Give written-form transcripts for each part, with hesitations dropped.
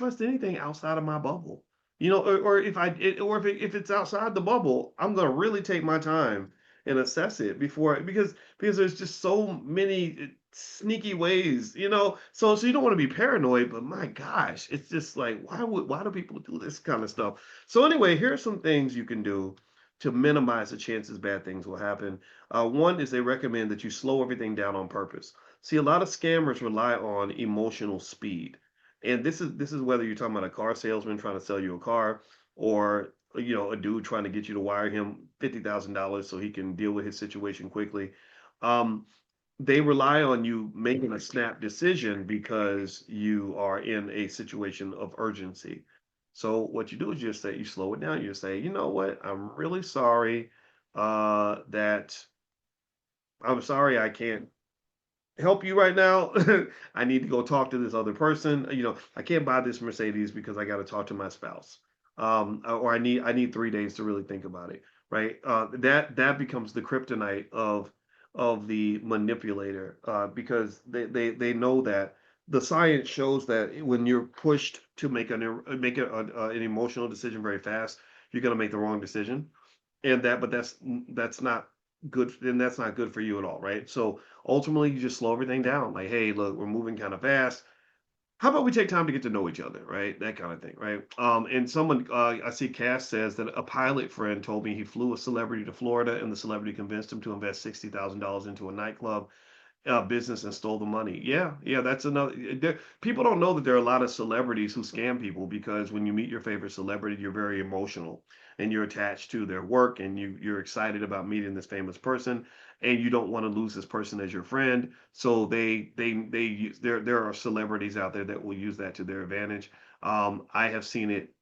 trust anything outside of my bubble. You know, or if if it's outside the bubble, I'm gonna really take my time and assess it before because there's just so many sneaky ways, you know. So you don't want to be paranoid, but my gosh, it's just like why do people do this kind of stuff? So anyway, here are some things you can do to minimize the chances bad things will happen. One is they recommend that you slow everything down on purpose. See, a lot of scammers rely on emotional speed. And this is whether you're talking about a car salesman trying to sell you a car or a dude trying to get you to wire him $50,000 so he can deal with his situation quickly. Um, they rely on you making a snap decision because you are in a situation of urgency. So what you do is you slow it down. You say, you know what, that I'm sorry I can't help you right now. I need to go talk to this other person. I can't buy this Mercedes because I got to talk to my spouse. Or I need 3 days to really think about it. Right. That becomes the kryptonite of the manipulator because they know that the science shows that when you're pushed to an emotional decision very fast, you're going to make the wrong decision and that but that's not good and that's not good for you at all, right? So ultimately you just slow everything down, like, hey, look, we're moving kind of fast. How about we take time to get to know each other, right? That kind of thing, right? And someone I see Cass says that a pilot friend told me he flew a celebrity to Florida and the celebrity convinced him to invest $60,000 into a nightclub business and stole the money. Yeah, yeah, that's another. People don't know that there are a lot of celebrities who scam people because when you meet your favorite celebrity, you're very emotional and you're attached to their work and you're excited about meeting this famous person and you don't want to lose this person as your friend. So they use there are celebrities out there that will use that to their advantage. I have seen it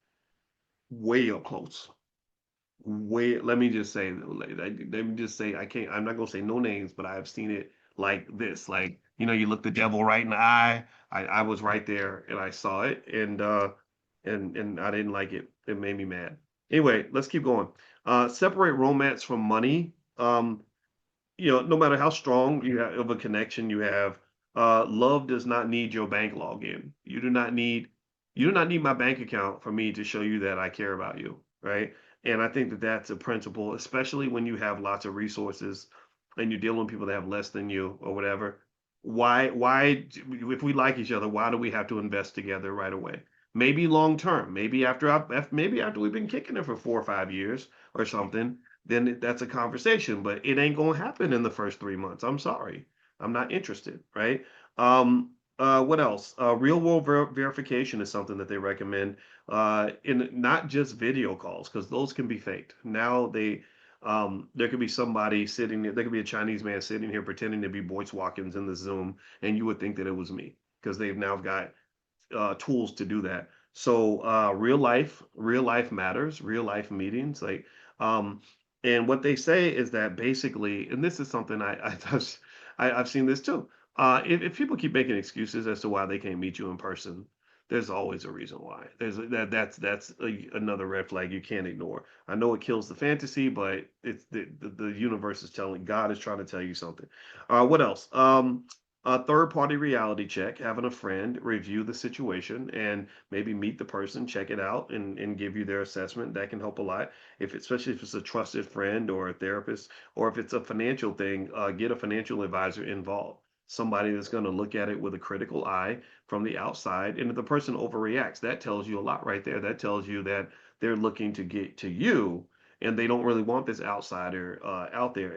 way up close. Way let me just say I'm not gonna say no names, but I've seen it like this. Like, you look the devil right in the eye. I was right there and I saw it and I didn't like it. It made me mad. Anyway, let's keep going. Separate romance from money. No matter how strong you have of a connection you have, love does not need your bank login. You do not need my bank account for me to show you that I care about you, right? And I think that that's a principle, especially when you have lots of resources and you're dealing with people that have less than you or whatever. If we like each other, why do we have to invest together right away? Maybe long term, maybe after we've been kicking it for 4 or 5 years or something, then that's a conversation, but it ain't gonna happen in the first 3 months. I'm sorry. I'm not interested, right? What else? Real world verification is something that they recommend in not just video calls, because those can be faked. Now there could be somebody sitting there, there could be a Chinese man sitting here pretending to be Boyce Watkins in the Zoom, and you would think that it was me because they've now got tools to do that. So real life matters, real life meetings, um, and what they say is that basically, and this is something I've seen this too. If people keep making excuses as to why they can't meet you in person, there's always a reason why. That's another red flag you can't ignore. I know it kills the fantasy, but it's the universe is telling God is trying to tell you something. What else? A third party reality check, having a friend review the situation and maybe meet the person, check it out, and give you their assessment. That can help a lot. Especially if it's a trusted friend or a therapist, or if it's a financial thing, get a financial advisor involved. Somebody that's going to look at it with a critical eye from the outside. And if the person overreacts, that tells you a lot right there. That tells you that they're looking to get to you and they don't really want this outsider out there.